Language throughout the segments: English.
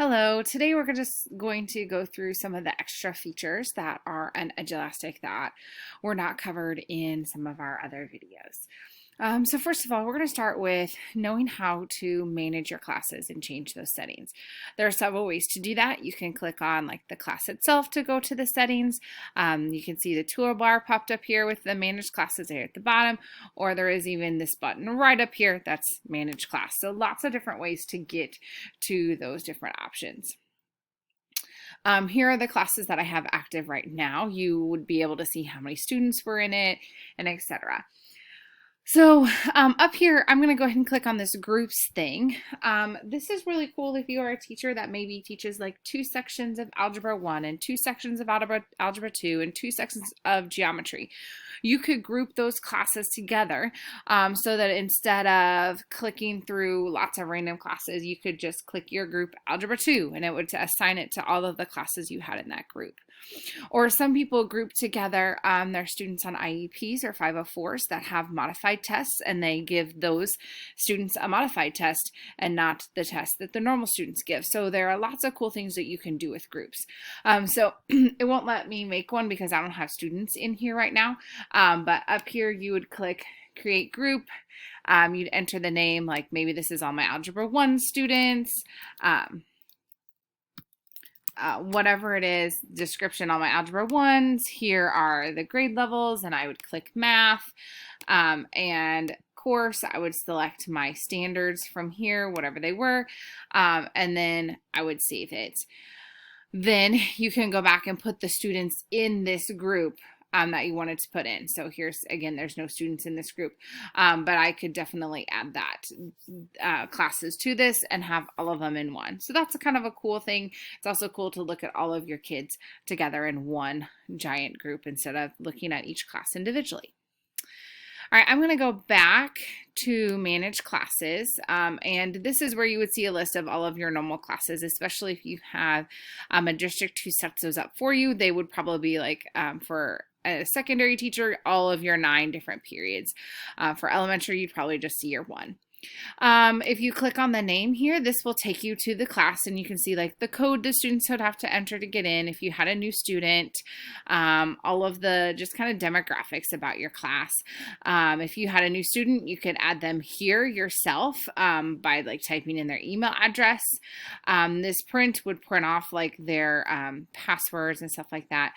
Hello, today we're just going to go through some of the extra features that are on Edulastic that were not covered in some of our other videos. So first of all, we're going to start with knowing how to manage your classes and change those settings. There are several ways to do that. You can click on like the class itself to go to the settings. You can see the toolbar popped up here with the manage classes there at the bottom, or there is even this button right up here that's manage class. So lots of different ways to get to those different options. Here are the classes that I have active right now. You would be able to see how many students were in it and etc. So up here, I'm going to go ahead and click on this groups thing. This is really cool if you are a teacher that maybe teaches like 2 sections of Algebra 1 and 2 sections of Algebra 2 and 2 sections of Geometry. You could group those classes together so that instead of clicking through lots of random classes, you could just click your group Algebra 2 and it would assign it to all of the classes you had in that group. Or some people group together their students on IEPs or 504s that have modified tests, and they give those students a modified test and not the test that the normal students give. So there are lots of cool things that you can do with groups. So it won't let me make one because I don't have students in here right now. But up here you would click create group. You'd enter the name, like maybe this is all my Algebra 1 students. Whatever it is, description on my Algebra 1s. Here are the grade levels, and I would click math. And course, I would select my standards from here, whatever they were, and then I would save it. Then you can go back and put the students in this group that you wanted to put in. So here's, again, there's no students in this group, but I could definitely add that classes to this and have all of them in one. So that's a kind of a cool thing. It's also cool to look at all of your kids together in one giant group instead of looking at each class individually. All right, I'm going to go back to manage classes, and this is where you would see a list of all of your normal classes, especially if you have a district who sets those up for you. They would probably be like for a secondary teacher, all of your 9 different periods. For elementary, you'd probably just see your 1. If you click on the name here, this will take you to the class, and you can see like the code the students would have to enter to get in if you had a new student, all of the just kind of demographics about your class. If you had a new student, you could add them here yourself by like typing in their email address. This print would print off like their passwords and stuff like that.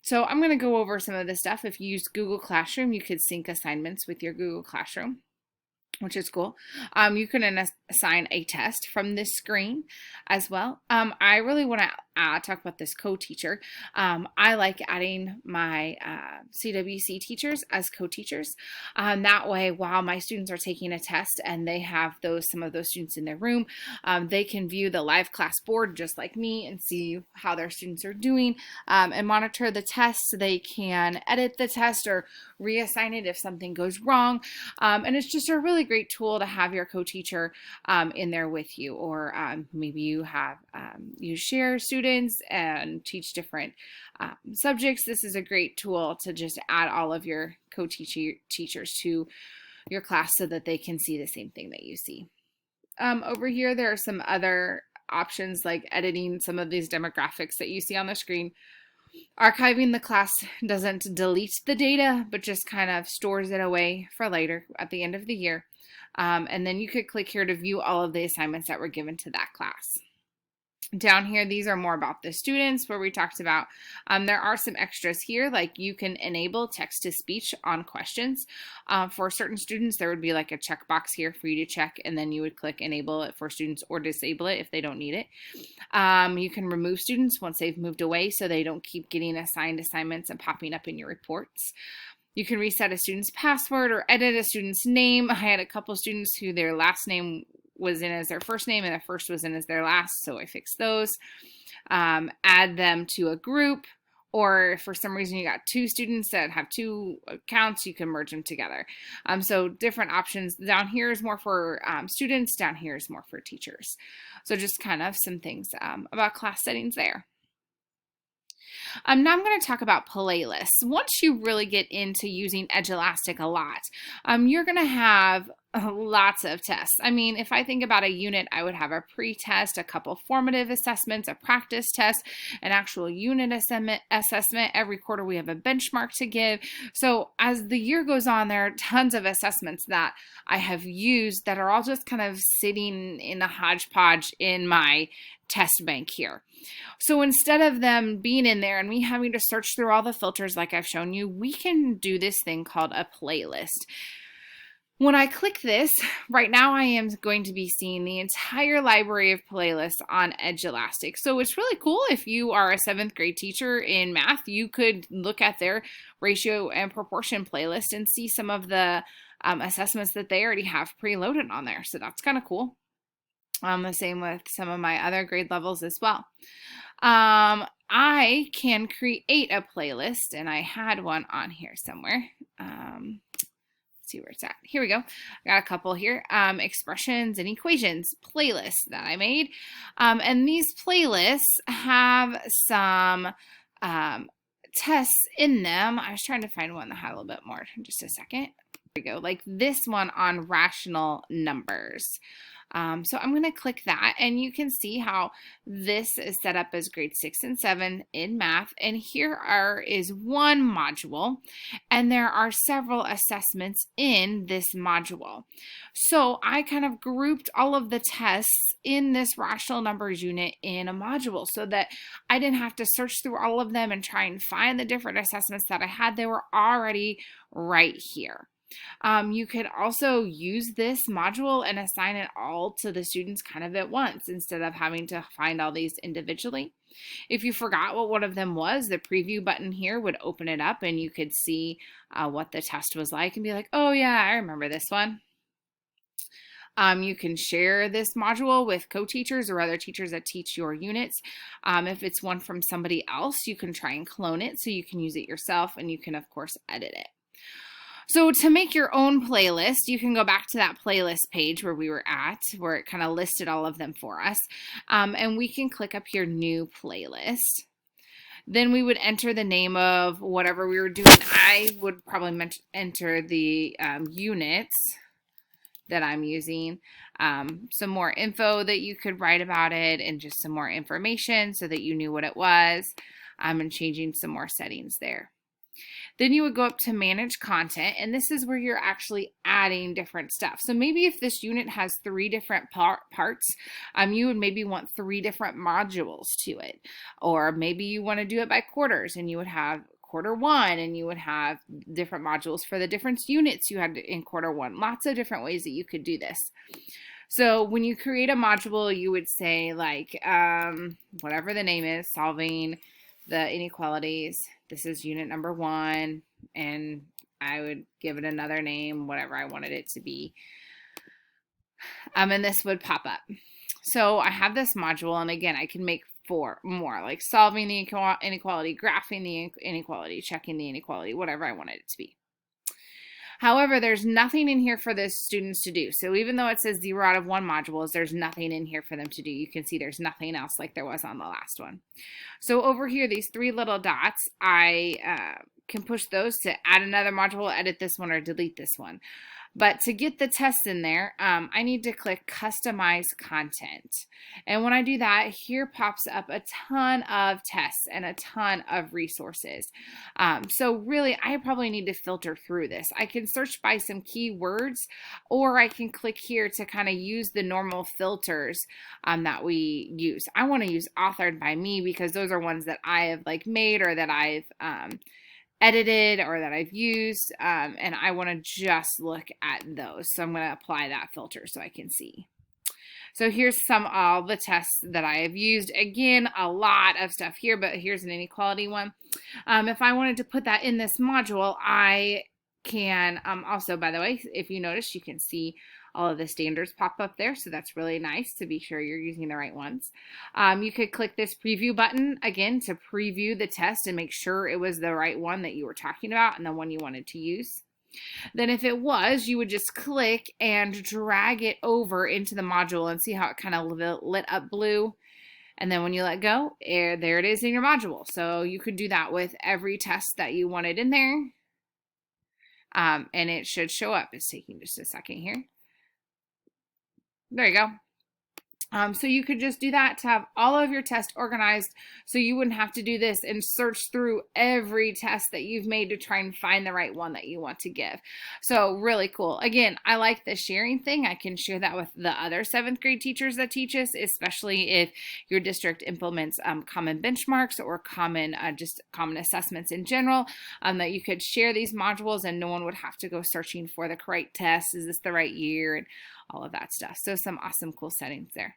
So I'm going to go over some of this stuff. If you use Google Classroom, you could sync assignments with your Google Classroom, which is cool. You can assign a test from this screen as well. I really want to talk about this co-teacher. I like adding my CWC teachers as co-teachers. That way, while my students are taking a test and they have some of those students in their room, they can view the live class board just like me and see how their students are doing and monitor the tests. They can edit the test or reassign it if something goes wrong. And it's just a really great tool to have your co-teacher in there with you, or maybe you have you share students and teach different subjects. This is a great tool to just add all of your co-teachers to your class so that they can see the same thing that you see. Over here, there are some other options like editing some of these demographics that you see on the screen. Archiving the class doesn't delete the data, but just kind of stores it away for later at the end of the year. And then you could click here to view all of the assignments that were given to that class. Down here, these are more about the students where we talked about. There are some extras here, like you can enable text-to-speech on questions. For certain students, there would be like a checkbox here for you to check, and then you would click enable it for students or disable it if they don't need it. You can remove students once they've moved away so they don't keep getting assigned assignments and popping up in your reports. You can reset a student's password or edit a student's name. I had a couple students who their last name was in as their first name and the first was in as their last, so I fixed those. Add them to a group, or if for some reason you got 2 students that have 2 accounts, you can merge them together. So different options. Down here is more for students, down here is more for teachers. So just kind of some things about class settings there. Now I'm going to talk about playlists. Once you really get into using Edulastic a lot, you're going to have lots of tests. I mean, if I think about a unit, I would have a pre-test, a couple formative assessments, a practice test, an actual unit assessment. Every quarter we have a benchmark to give. So as the year goes on, there are tons of assessments that I have used that are all just kind of sitting in a hodgepodge in my test bank here. So instead of them being in there and me having to search through all the filters like I've shown you, we can do this thing called a playlist. When I click this, right now I am going to be seeing the entire library of playlists on Edulastic. So it's really cool if you are a 7th grade teacher in math, you could look at their ratio and proportion playlist and see some of the assessments that they already have preloaded on there. So that's kind of cool. The same with some of my other grade levels as well. I can create a playlist, and I had one on here somewhere. Let's see where it's at. Here we go. I got a couple here. Expressions and equations playlists that I made. And these playlists have some tests in them. I was trying to find one that had a little bit more. Just a second. Here we go. Like this one on rational numbers. So I'm going to click that, and you can see how this is set up as grade 6 and 7 in math. And here is one module, and there are several assessments in this module. So I kind of grouped all of the tests in this rational numbers unit in a module so that I didn't have to search through all of them and try and find the different assessments that I had. They were already right here. You could also use this module and assign it all to the students kind of at once instead of having to find all these individually. If you forgot what one of them was, the preview button here would open it up and you could see what the test was like and be like, oh yeah, I remember this one. You can share this module with co-teachers or other teachers that teach your units. If it's one from somebody else, you can try and clone it so you can use it yourself, and you can, of course, edit it. So to make your own playlist, you can go back to that playlist page where we were at, where it kind of listed all of them for us. And we can click up here, New Playlist. Then we would enter the name of whatever we were doing. I would probably enter the units that I'm using, some more info that you could write about it, and just some more information so that you knew what it was, and changing some more settings there. Then you would go up to manage content, and this is where you're actually adding different stuff. So maybe if this unit has 3 different parts, you would maybe want 3 different modules to it. Or maybe you want to do it by quarters, and you would have quarter 1, and you would have different modules for the different units you had in quarter 1. Lots of different ways that you could do this. So when you create a module, you would say like, whatever the name is, solving the inequalities. This is unit number 1, and I would give it another name, whatever I wanted it to be. And this would pop up. So I have this module, and again, I can make 4 more, like solving the inequality, graphing the inequality, checking the inequality, whatever I wanted it to be. However, there's nothing in here for the students to do. So even though it says 0 out of 1 modules, there's nothing in here for them to do. You can see there's nothing else like there was on the last one. So over here, these 3 little dots, I can push those to add another module, edit this one, or delete this one. But to get the tests in there, I need to click Customize Content. And when I do that, here pops up a ton of tests and a ton of resources. So really, I probably need to filter through this. I can search by some keywords, or I can click here to kind of use the normal filters that we use. I want to use authored by me because those are ones that I have like made or that I've edited or that I've used, and I want to just look at those. So I'm going to apply that filter so I can see. So here's all the tests that I have used. Again, a lot of stuff here, but here's an inequality one. If I wanted to put that in this module, I can also, by the way, if you notice, you can see all of the standards pop up there, so that's really nice to be sure you're using the right ones. You could click this preview button again to preview the test and make sure it was the right one that you were talking about and the one you wanted to use. Then if it was, you would just click and drag it over into the module and see how it kind of lit up blue. And then when you let go, there it is in your module. So you could do that with every test that you wanted in there. And it should show up. It's taking just a second here. There you go. So you could just do that to have all of your tests organized so you wouldn't have to do this and search through every test that you've made to try and find the right one that you want to give. So really cool. Again, I like the sharing thing. I can share that with the other 7th grade teachers that teach us, especially if your district implements common benchmarks or common assessments in general, that you could share these modules and no one would have to go searching for the correct test. Is this the right year? And all of that stuff. So some awesome, cool settings there.